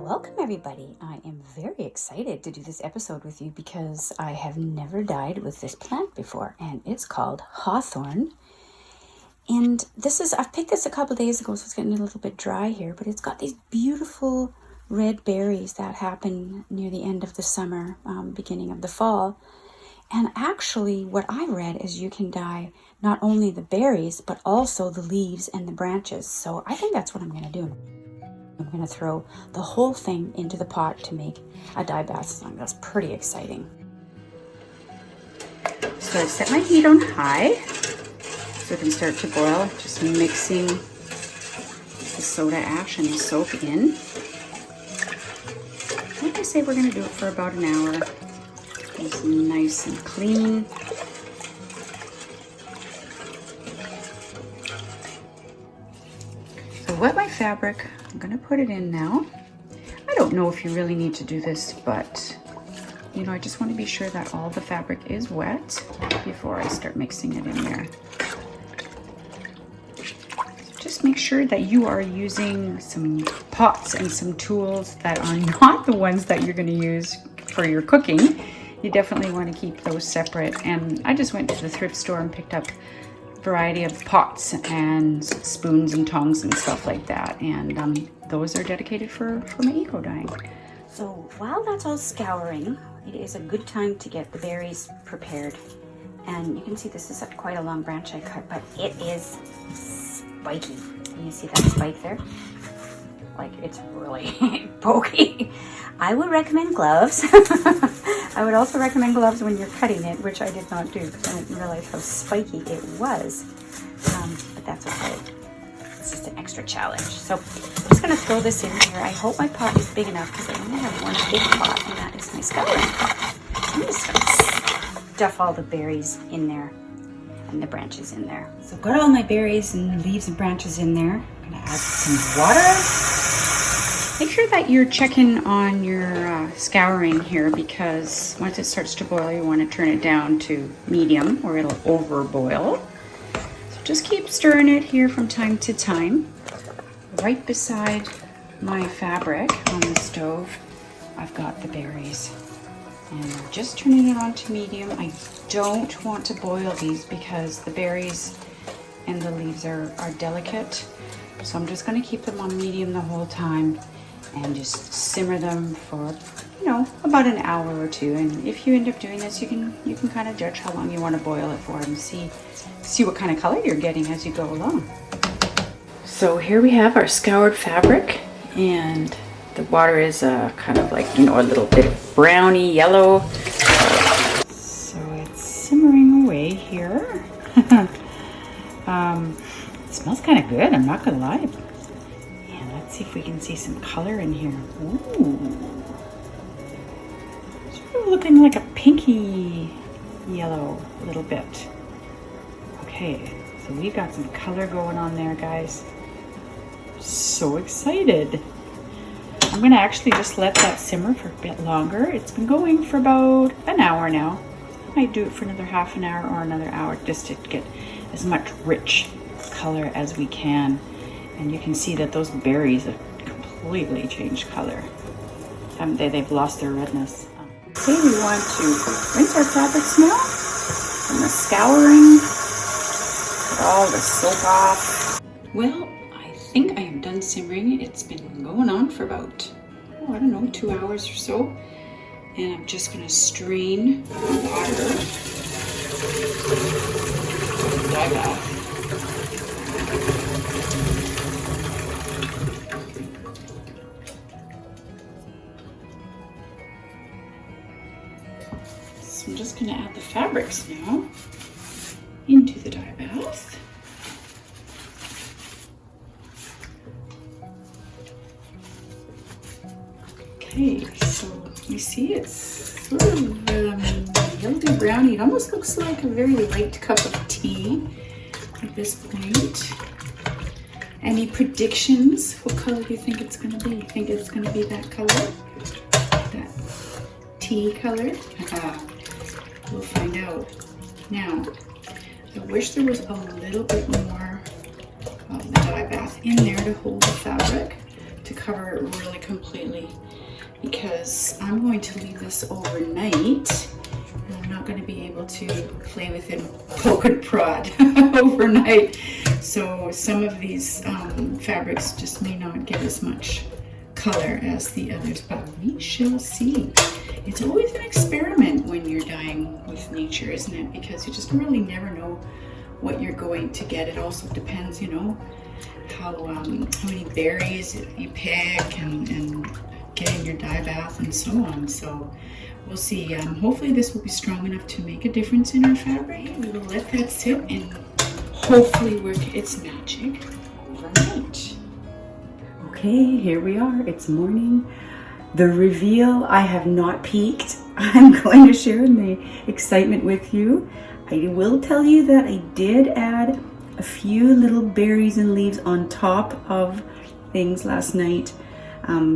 Well, welcome everybody. I am very excited to do this episode with you because I have never dyed with this plant before, and it's called Hawthorn. And I've picked this a couple days ago, so it's getting a little bit dry here, but it's got these beautiful red berries that happen near the end of the summer, beginning of the fall. And actually, what I read is you can dye not only the berries, but also the leaves and the branches. So I think that's what I'm going to do. I'm going to throw the whole thing into the pot to make a dye bath slime. That's pretty exciting. So I set my heat on high so it can start to boil. Just mixing the soda ash and the soap in. Like I say, we're going to do it for about an hour. It's nice and clean. So wet my fabric. I'm going to put it in now. I don't know if you really need to do this, but you know, I just want to be sure that all the fabric is wet before I start mixing it in there. So just make sure that you are using some pots and some tools that are not the ones that you're going to use for your cooking. You definitely want to keep those separate. And I just went to the thrift store and picked up variety of pots and spoons and tongs and stuff like that, and those are dedicated for my eco dyeing. So while that's all scouring, it is a good time to get the berries prepared. And you can see this is quite a long branch I cut, but it is spiky. Can you see that spike there? Like, it's really pokey. I would recommend gloves. I would also recommend gloves when you're cutting it, which I did not do because I didn't realize how spiky it was. But that's okay. It's just an extra challenge. So I'm just going to throw this in here. I hope my pot is big enough because I only have one big pot, and that is my scouring pot. I'm just going to stuff all the berries in there and the branches in there. So I've got all my berries and leaves and branches in there. I'm going to add some water. Make sure that you're checking on your scouring here, because once it starts to boil, you want to turn it down to medium or it'll overboil. So just keep stirring it here from time to time. Right beside my fabric on the stove, I've got the berries. And I'm just turning it on to medium. I don't want to boil these because the berries and the leaves are delicate. So I'm just going to keep them on medium the whole time and just simmer them for, you know, about an hour or two. And if you end up doing this, you can kind of judge how long you want to boil it for and see what kind of color you're getting as you go along. So here we have our scoured fabric, and the water is kind of like, you know, a little bit of browny yellow. So it's simmering away here. It smells kind of good, I'm not gonna lie. Let's see if we can see some color in here. Ooh. Sort of looking like a pinky yellow a little bit. Okay, so we've got some color going on there, guys. So excited. I'm going to actually just let that simmer for a bit longer. It's been going for about an hour now. I might do it for another half an hour or another hour just to get as much rich color as we can. And you can see that those berries have completely changed color. They've lost their redness. Okay, we want to rinse our fabrics now from the scouring. Get all the soap off. Well, I think I am done simmering. It's been going on for about, I don't know, 2 hours or so. And I'm just going to strain the water. Dye bath. So I'm just going to add the fabrics now into the dye bath. Okay, so you see it's sort of yellow browny. It almost looks like a very light cup of tea at this point. Any predictions? What color do you think it's going to be? You think it's going to be that color? That tea color? We'll find out. Now, I wish there was a little bit more of the dye bath in there to hold the fabric to cover it really completely because I'm going to leave this overnight. I'm not going to be able to play with it, poke and prod overnight. So some of these fabrics just may not get as much color as the others, but we shall see. It's always an experiment when you're dyeing with nature, isn't it? Because you just really never know what you're going to get. It also depends, you know, how many berries you pick and get in your dye bath and so on. So we'll see. Hopefully this will be strong enough to make a difference in our fabric. We will let that sit and hopefully work its magic overnight. Okay, here we are. It's morning. The reveal, I have not peeked. I'm going to share in the excitement with you. I will tell you that I did add a few little berries and leaves on top of things last night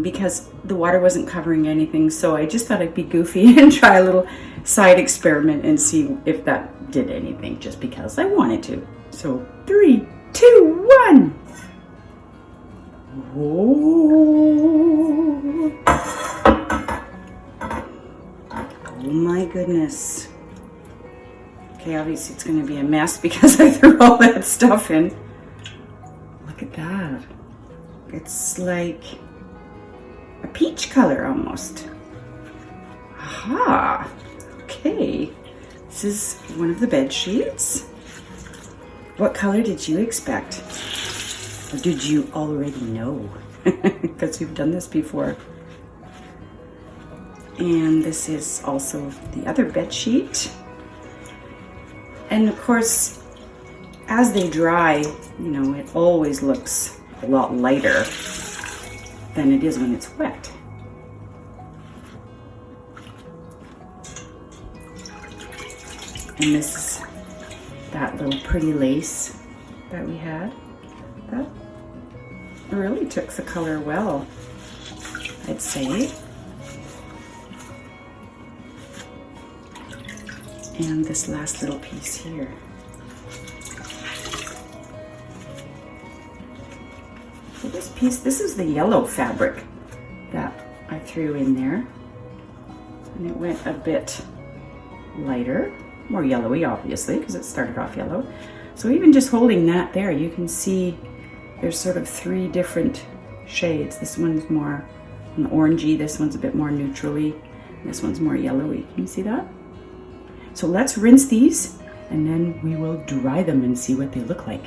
because the water wasn't covering anything. So I just thought I'd be goofy and try a little side experiment and see if that did anything, just because I wanted to. So 3, 2, 1. Whoa. Oh my goodness. Okay, obviously it's going to be a mess because I threw all that stuff in. Look at that. It's like a peach color almost. Aha. Okay. This is one of the bed sheets. What color did you expect? Or did you already know? Because we've done this before. And this is also the other bed sheet. And of course, as they dry, you know, it always looks a lot lighter than it is when it's wet. And this is that little pretty lace that we had. That really took the color well, I'd say. And this last little piece here. So this piece, this is the yellow fabric that I threw in there. And it went a bit lighter, more yellowy obviously, because it started off yellow. So even just holding that there, you can see there's sort of 3 different shades. This one's more an orangey, this one's a bit more neutrally, and this one's more yellowy. Can you see that? So let's rinse these and then we will dry them and see what they look like.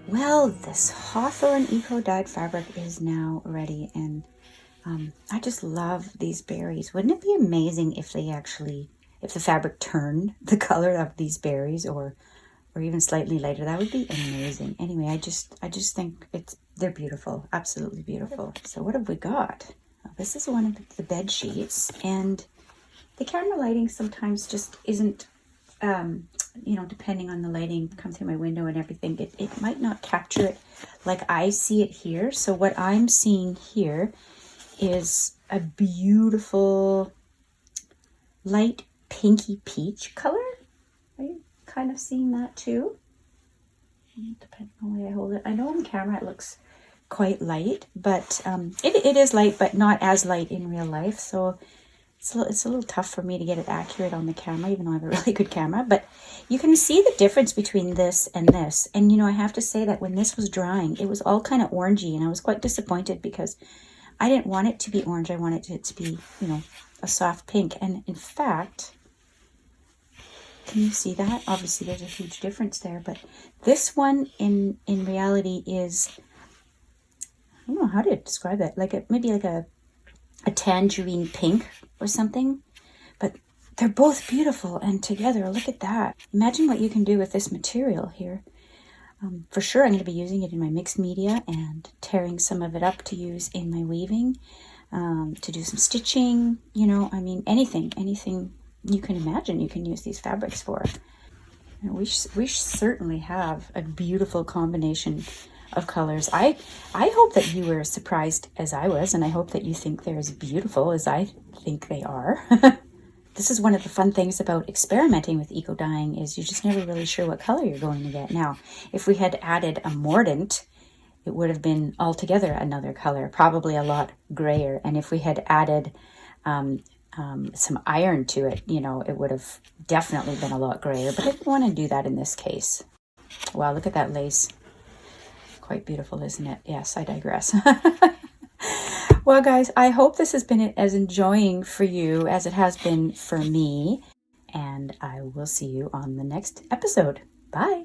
Well, this Hawthorn eco-dyed fabric is now ready, and I just love these berries. Wouldn't it be amazing if they actually, if the fabric turned the color of these berries or even slightly lighter? That would be amazing. Anyway, I just think they're beautiful, absolutely beautiful. So what have we got? Well, this is one of the bed sheets, and the camera lighting sometimes just isn't, you know, depending on the lighting come through my window and everything, it might not capture it like I see it here. So what I'm seeing here is a beautiful light pinky peach color. Are you kind of seeing that too? Depending on the way I hold it. I know on camera it looks quite light, but it is light, but not as light in real life. So it's a little tough for me to get it accurate on the camera, even though I have a really good camera. But you can see the difference between this and this. And, you know, I have to say that when this was drying, it was all kind of orangey. And I was quite disappointed because I didn't want it to be orange. I wanted it to be, you know, a soft pink. And in fact, can you see that? Obviously, there's a huge difference there. But this one in reality is, I don't know how to describe that. Maybe like a tangerine pink or something, but they're both beautiful, and together, look at that. Imagine what you can do with this material here. For sure I'm going to be using it in my mixed media and tearing some of it up to use in my weaving. to do some stitching, you know, I mean, anything you can imagine you can use these fabrics for. And we certainly have a beautiful combination of colors. I hope that you were as surprised as I was, and I hope that you think they're as beautiful as I think they are. This is one of the fun things about experimenting with eco dyeing, is you're just never really sure what color you're going to get. Now, if we had added a mordant, it would have been altogether another color, probably a lot grayer. And if we had added some iron to it, you know, it would have definitely been a lot grayer. But I didn't want to do that in this case. Wow, look at that lace. Quite beautiful, isn't it? Yes, I digress. Well, guys, I hope this has been as enjoying for you as it has been for me. And I will see you on the next episode. Bye.